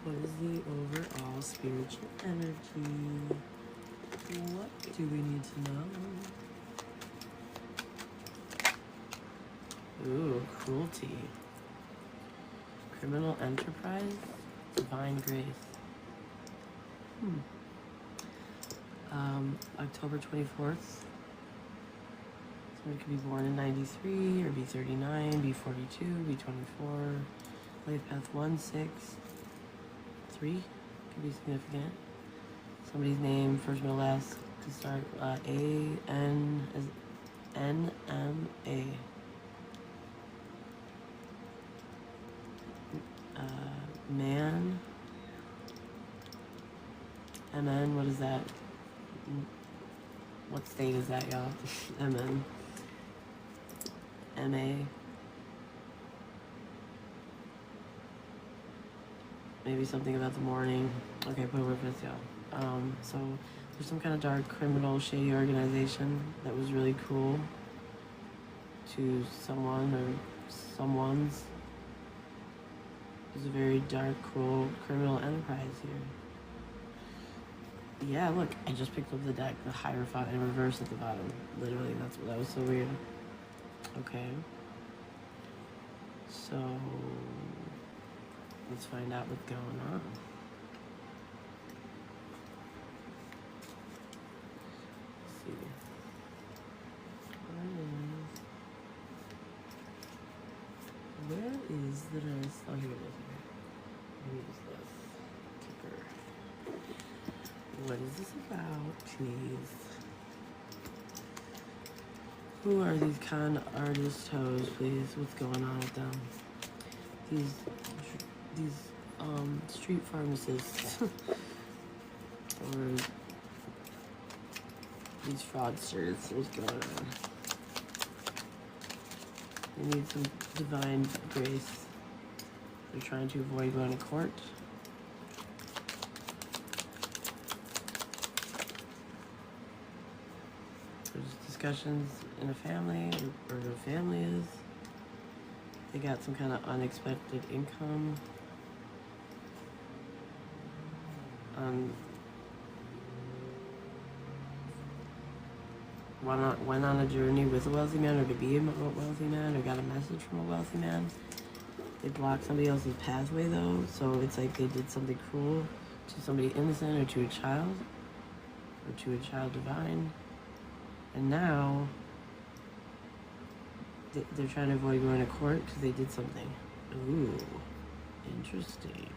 What is the overall spiritual energy? What do we need to know? Ooh, cruelty. Criminal enterprise? Divine grace. October 24th. Somebody could be born in 93 or be 39, be 42, be 24. Life path 1, 6, 3 could be significant. Somebody's name, first, middle, last, could start A-N as N-M-A. Man. M-N, what is that? What state is that, y'all? M-N. M-A. Maybe something about the morning. Okay, put a reference, y'all. So there's some kind of dark, criminal, shady organization that was really cruel to someone or someone's. There's a very dark, cruel criminal enterprise here. Yeah, look, I just picked up the deck, the Hierophant in reverse at the bottom. Literally, that was so weird. Okay. So let's find out what's going on. Let's see. Where is the rest? Oh, here it is. Maybe it's this kicker. What is this about, please? Who are these con artist hoes, please? What's going on with them? These street pharmacists or these fraudsters. What's going on? They need some divine grace. They're trying to avoid going to court. There's discussions in a family, or the family is. They got some kind of unexpected income. Went on a journey with a wealthy man, or to be a wealthy man, or got a message from a wealthy man. They blocked somebody else's pathway though, so it's like they did something cruel to somebody innocent, or to a child, or to a child divine. And now they're trying to avoid going to court because they did something. Ooh, interesting.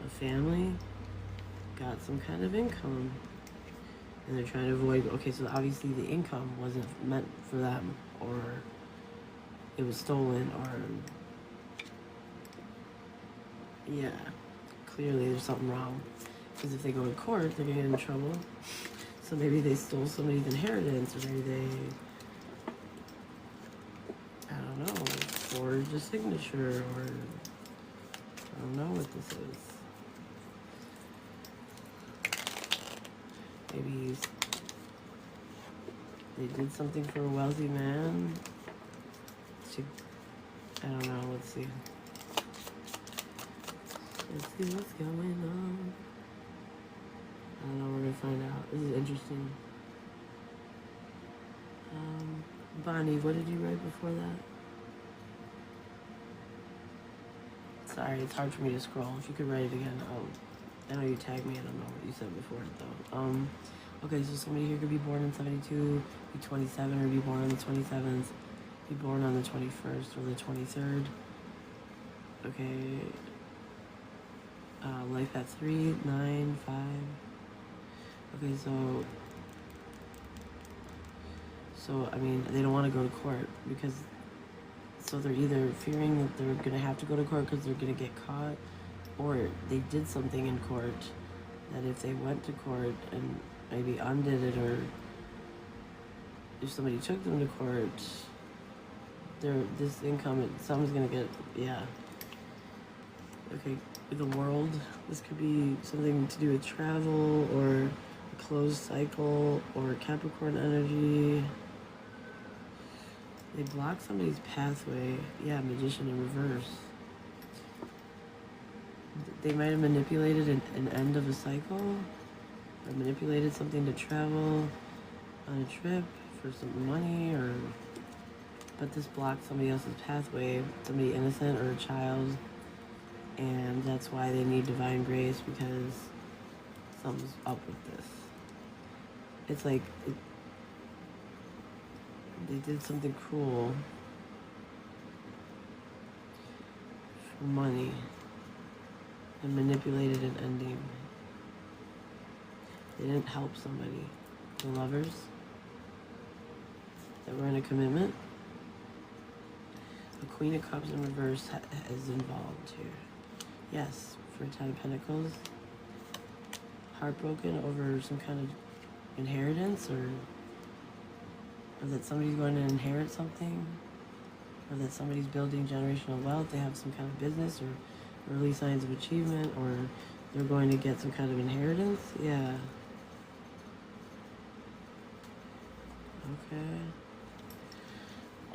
A family got some kind of income. And they're trying to avoid, okay, so obviously the income wasn't meant for them, or it was stolen, or, yeah, clearly there's something wrong. Because if they go to court, they're gonna get in trouble. So maybe they stole somebody's inheritance, or maybe they, I don't know, forged a signature, or I don't know what this is. Maybe they did something for a wealthy man. I don't know, let's see. Let's see what's going on. I don't know, we're gonna find out. This is interesting. Bonnie, what did you write before that? Sorry, it's hard for me to scroll. If you could write it again, I know you tagged me, I don't know what you said before it though. Okay, so somebody here could be born in 72, be 27, or be born on the 27th, be born on the 21st or the 23rd. Okay. Life at 3, 9, 5. Okay, so I mean, they don't want to go to court because, so they're either fearing that they're gonna have to go to court because they're gonna get caught, or they did something in court that if they went to court and maybe undid it, or if somebody took them to court, this income, someone's gonna get, yeah. Okay, the world, this could be something to do with travel, or a closed cycle, or Capricorn energy. They block somebody's pathway. Yeah, Magician in reverse. They might have manipulated an end of a cycle, or manipulated something to travel on a trip for some money, or but this blocked somebody else's pathway, somebody innocent or a child, and that's why they need divine grace, because something's up with this. It's like they did something cruel for money and manipulated an ending. They didn't help somebody. The lovers that were in a commitment. The Queen of Cups in reverse is involved here. Yes, for 10 of Pentacles. Heartbroken over some kind of inheritance, or that somebody's going to inherit something, or that somebody's building generational wealth. They have some kind of business or early signs of achievement, or they're going to get some kind of inheritance. Yeah.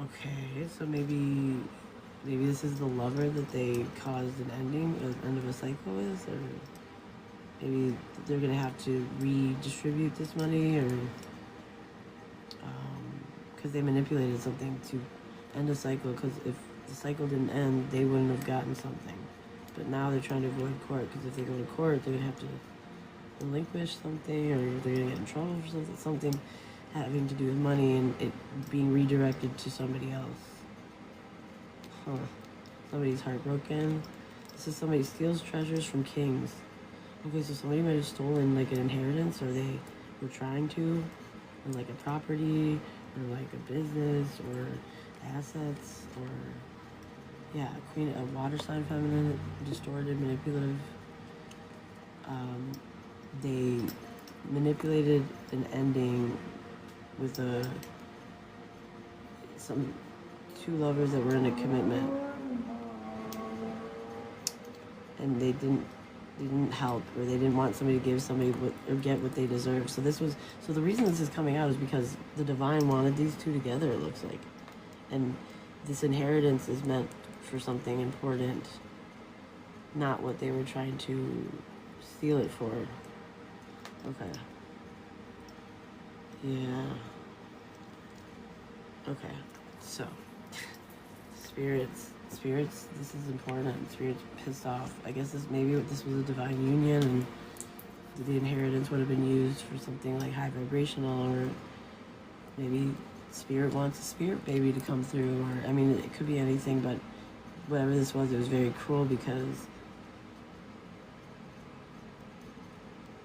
Okay, so maybe this is the lover that they caused an end of a cycle with, or maybe they're gonna have to redistribute this money, or because they manipulated something to end a cycle. Because if the cycle didn't end, they wouldn't have gotten something. But now they're trying to avoid court, because if they go to court, they're gonna have to relinquish something, or they're gonna get in trouble for something having to do with money and it being redirected to somebody else. Somebody's heartbroken. This is somebody steals treasures from kings. Okay, so somebody might have stolen like an inheritance, or they were trying to, or like a property, or like a business, or assets, or yeah, a water sign feminine, distorted, manipulative. They manipulated an ending with two lovers that were in a commitment, and they didn't help, or they didn't want somebody to give somebody or get what they deserve. So the reason this is coming out is because the divine wanted these two together, it looks like, and this inheritance is meant for something important, not what they were trying to steal it for. Okay. Yeah. Okay, so spirits, this is important. Spirits pissed off. I guess this was a divine union, and the inheritance would have been used for something like high vibrational, or maybe spirit wants a spirit baby to come through, or I mean, it could be anything, but whatever this was, it was very cruel, because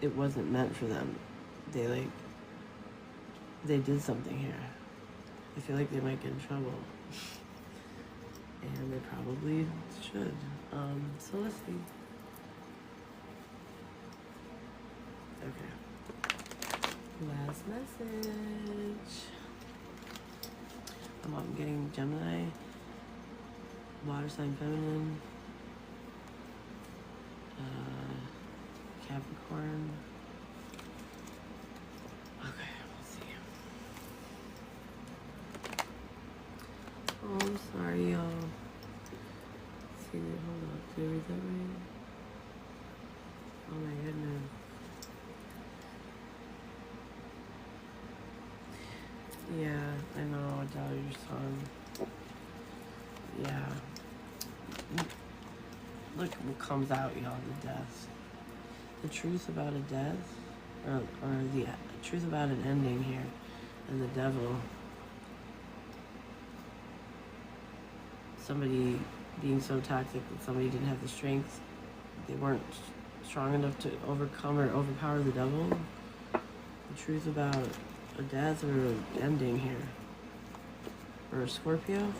it wasn't meant for them. They did something here. I feel like they might get in trouble. And they probably should. So let's see. Okay. Last message. I'm getting Gemini, water sign feminine, Capricorn. Okay, let's see. Oh, I'm sorry, y'all. Let's see, hold up. Did I read that right? Oh my goodness. Yeah, I know, I doubt your son. Yeah. Look what comes out, y'all, the death. The truth about a death, or the truth about an ending here, and the devil. Somebody being so toxic that somebody didn't have the strength, they weren't strong enough to overcome or overpower the devil. The truth about a death or an ending here, or a Scorpio,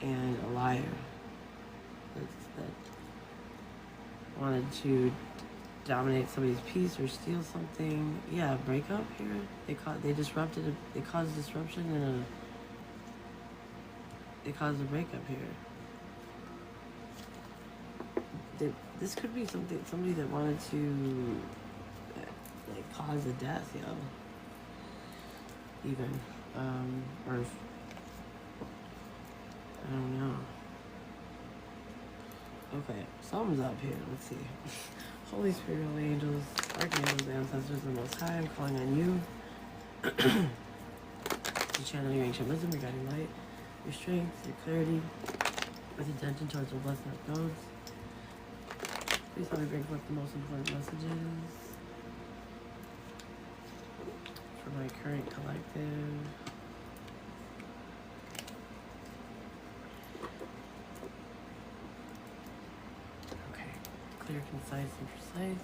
and a liar that wanted to dominate somebody's peace or steal something. Yeah, breakup here. They caused disruption in they caused a breakup here. This could be somebody that wanted to like cause a death, even, or I don't know. Okay, something's up here. Let's see. Holy Spirit, holy angels, archangels, ancestors, and Most High, I'm calling on you to channel your ancient wisdom regarding light, your strength, your clarity, with attention towards the blessing of gods. Please help me bring forth the most important messages for my current collective. Okay, clear, concise, and precise.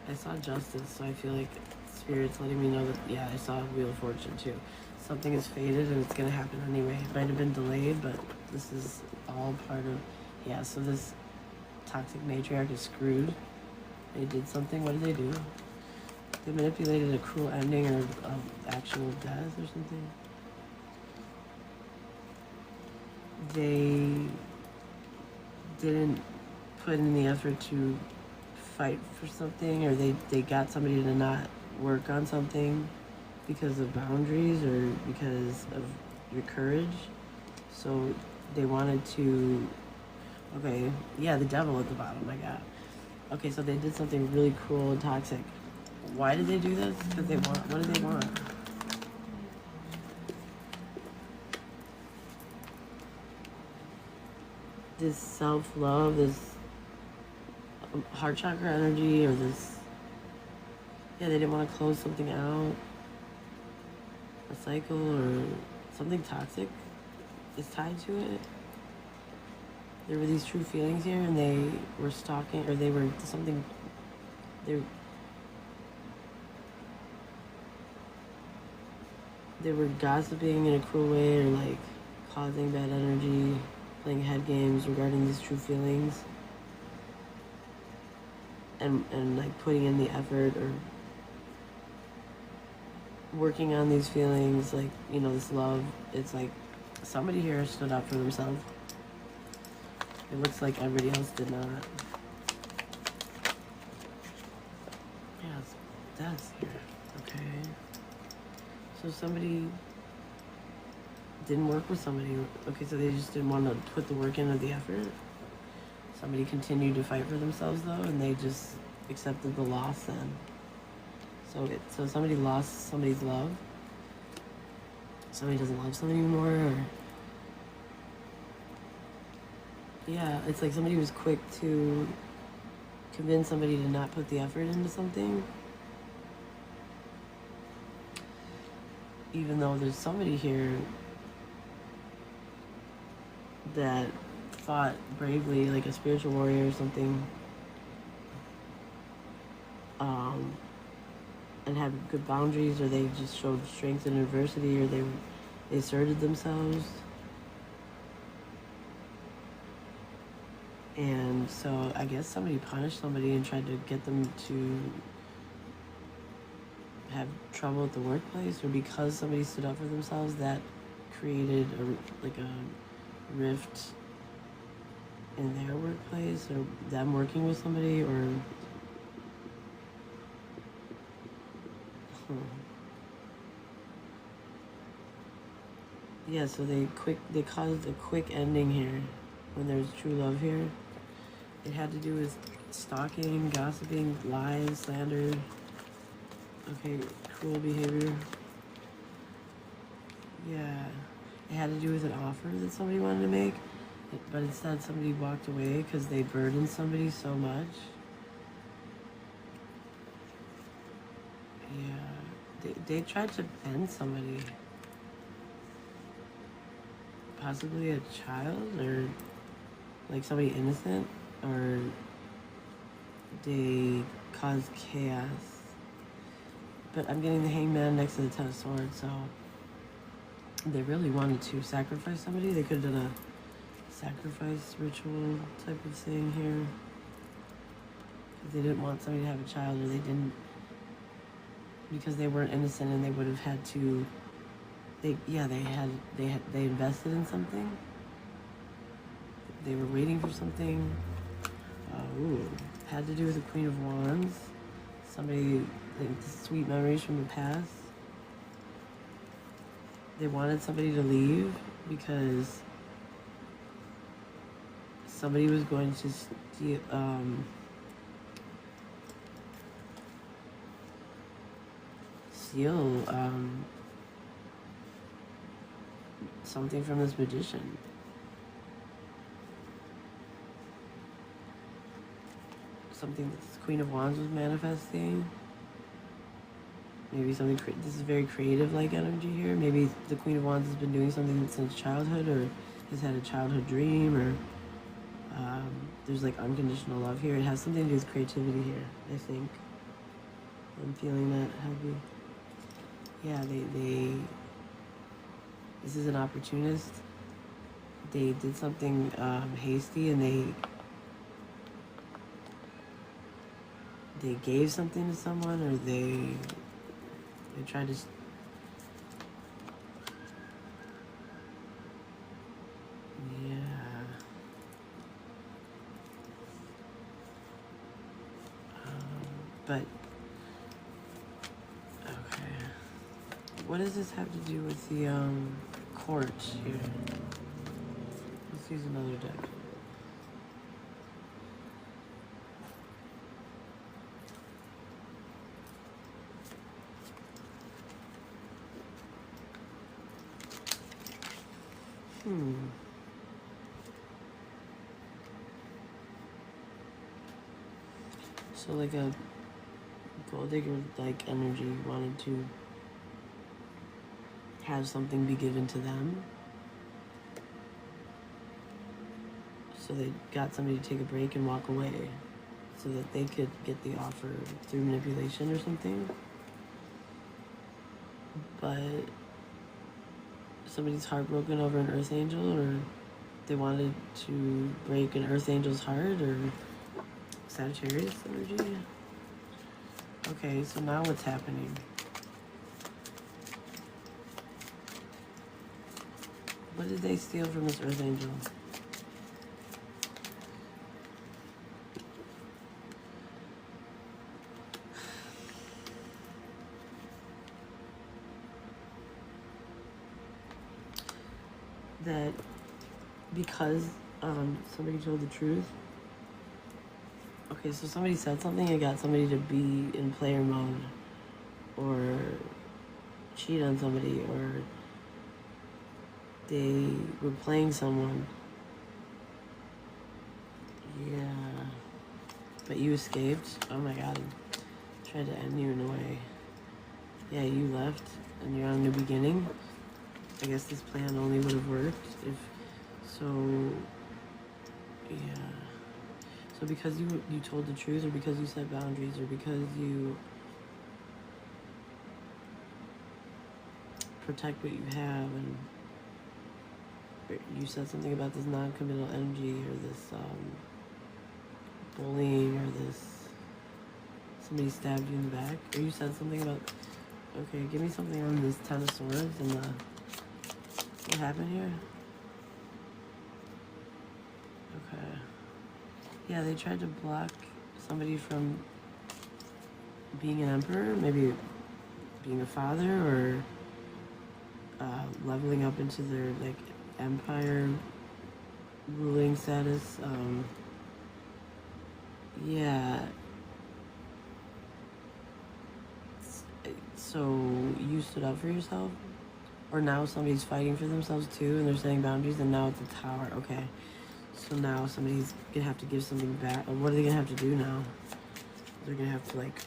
I saw justice, so I feel like Spirit's letting me know that, yeah, I saw Wheel of Fortune too. Something is fated and it's going to happen anyway. It might have been delayed, but this is all part of, yeah, so this toxic matriarch is screwed. They did something. What did they do? They manipulated a cruel ending or actual death or something. They didn't put in the effort to fight for something, or they got somebody to not work on something because of boundaries or because of your courage. So they wanted to, okay, yeah, the devil at the bottom, I got. Okay, so they did something really cruel and toxic. Why did they do this? Because they want, what do they want? This self-love, this heart chakra energy, or this, yeah, they didn't want to close something out, a cycle, or something toxic is tied to it. There were these true feelings here, and they were stalking, or they were something, they were gossiping in a cruel way, or like causing bad energy, playing head games regarding these true feelings, and like putting in the effort or working on these feelings, like, you know, this love. It's like somebody here stood up for themselves. It looks like everybody else did not. Yeah, that's here. Okay. So somebody didn't work with somebody. Okay, so they just didn't want to put the work in or the effort. Somebody continued to fight for themselves though, and they just accepted the loss then. So somebody lost somebody's love. Somebody doesn't love somebody anymore, or yeah, it's like somebody was quick to convince somebody to not put the effort into something. Even though there's somebody here that fought bravely, like a spiritual warrior or something, and had good boundaries, or they just showed strength in adversity, or they asserted themselves. And so I guess somebody punished somebody and tried to get them to have trouble at the workplace, or because somebody stood up for themselves, that created a rift in their workplace, or them working with somebody, or yeah, so they caused a quick ending here when there's true love here. It had to do with stalking, gossiping, lies, slander, okay, cruel behavior. Yeah, it had to do with an offer that somebody wanted to make, but instead somebody walked away because they burdened somebody so much. Yeah, they tried to end somebody. Possibly a child, or like somebody innocent, or they caused chaos. But I'm getting the Hangman next to the Ten of Swords, so they really wanted to sacrifice somebody. They could have done a sacrifice ritual type of thing here. They didn't want somebody to have a child, or they didn't, because they weren't innocent, and they would have had to. They invested in something. They were waiting for something. Had to do with the Queen of Wands. Somebody, like, sweet memories from the past. They wanted somebody to leave because somebody was going to steal something from this magician. Something that this Queen of Wands was manifesting. Maybe something, this is very creative like energy here. Maybe the Queen of Wands has been doing something since childhood, or has had a childhood dream, or there's like unconditional love here. It has something to do with creativity here, I think. I'm feeling that heavy. Yeah, this is an opportunist. They did something hasty, and they gave something to someone, or they tried to. Yeah. But okay. What does this have to do with the court here? Let's use another deck. So like a gold digger like energy wanted to have something be given to them. So they got somebody to take a break and walk away so that they could get the offer through manipulation or something. But somebody's heartbroken over an earth angel, or they wanted to break an earth angel's heart, or Sagittarius energy. Okay, so now what's happening? What did they steal from this earth angel? That because somebody told the truth. Okay, so somebody said something and got somebody to be in player mode, or cheat on somebody, or they were playing someone. Yeah. But you escaped? Oh my god. Tried to end you in a way. Yeah, you left and you're on a new beginning. I guess this plan only would have worked if so. Yeah. So because you told the truth, or because you set boundaries, or because you protect what you have, and you said something about this non-committal energy, or this bullying, or this somebody stabbed you in the back, or you said something about. Okay, give me something on this Ten of Swords and what happened here. Okay. Yeah, they tried to block somebody from being an emperor, maybe being a father, or leveling up into their like empire ruling status. Yeah. So you stood up for yourself, or now somebody's fighting for themselves too, and they're setting boundaries, and now it's a tower. Okay. So now somebody's gonna have to give something back. What are they gonna have to do now? They're gonna have to like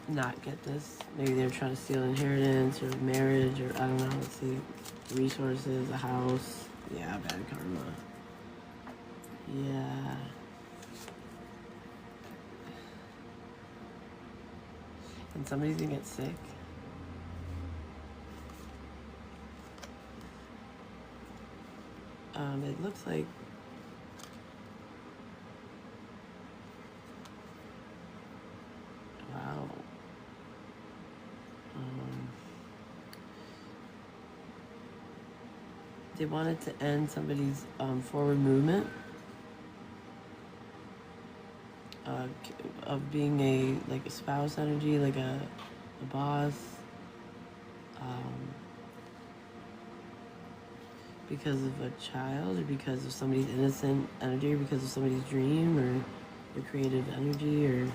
not get this. Maybe they're trying to steal inheritance or marriage, or I don't know. Let's see, resources, a house. Yeah, bad karma. Yeah. And somebody's gonna get sick. It looks like wow. They wanted to end somebody's forward movement of being a spouse energy, like a boss. because of a child, or because of somebody's innocent energy, or because of somebody's dream, or creative energy, or